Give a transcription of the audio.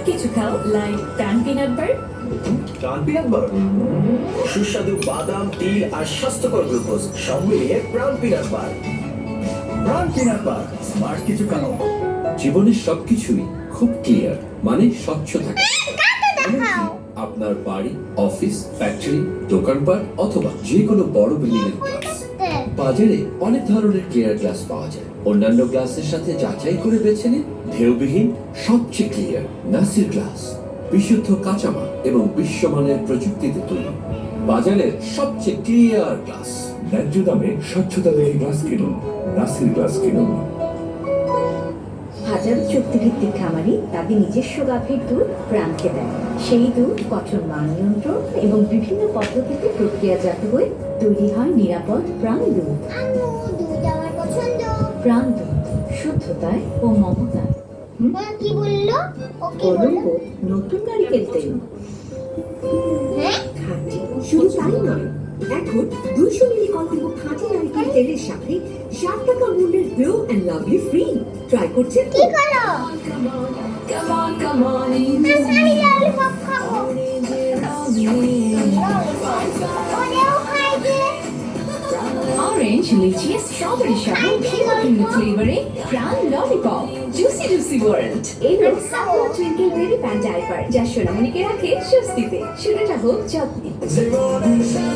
কিছু খাও, লাইক প্রাণ পিনাট বার। প্রাণ পিনাট বাটার, সুস্বাদু বাদাম, তিল আর স্বাস্থ্যকর গ্লুকোজ সব মিলিয়ে প্রাণ পিনাট বার। প্রাণ পিনাট বার, স্মার্ট কিছু খাও। জীবনের সবকিছুই খুব ক্লিয়ার, মানে স্বচ্ছ থাকে। আপনার বাড়ি, অফিস, ফ্যাক্টরি, দোকানপাট অথবা যে কোনো বড় বিল্ডিং এর গ্লাস। বাজারে অনেক ধরনের ক্লিয়ার গ্লাস পাওয়া যায়। অন্যান্য গ্লাসের সাথে যাচাই করে বেছে নিন ঢেউবিহীন সবচেয়ে ক্লিয়ার নাসির গ্লাস। বিশুদ্ধ কাঁচামাল এবং বিশ্বমানের প্রযুক্তিতে তৈরি বাজারের সবচেয়ে ক্লিয়ার গ্লাস। ন্যায্য দামে স্বচ্ছতা দেখে গ্লাস কিনুন, নাসির গ্লাস কিনুন। হাজারো চুক্তিভিত্তিক খামারি তাদের নিজস্ব গাভীর দুধ প্রাণকে দেয়। সেই দুধ কঠোর মান নিয়ন্ত্রণ এবং বিভিন্ন পদ্ধতিতে প্রক্রিয়াজাত হয়ে তৈরি হয় নিরাপদ প্রাণ দুধ। প্রাণ দুধ, শুদ্ধতায় ও মমতায়। কি বললো? ও কি কলঙ্ক বললো? নতুন নারিকেল তেল। হ্যাঁ, খাঁটি, শুধু তাই নয়, এখন 200 মিলি কলঙ্ক খাঁটি নারিকেল তেলের সাথে 7 টাকা মূল্যের glow and lovely free. Try করছেন কি করো? আমি ললিপপ খাবো। ওরেও খাই যে। অরেঞ্জ, লিচি, স্ট্রবেরি সহ ভিন্ন ফ্লেভারে প্রাণ ললিপপ, জুসি জুসি ওয়ার্ল্ড। এলো sakura twinkle baby pan diaper, যা সোনামণিকে রাখে স্বস্তিতে। শুরুটা হোক যত্নে।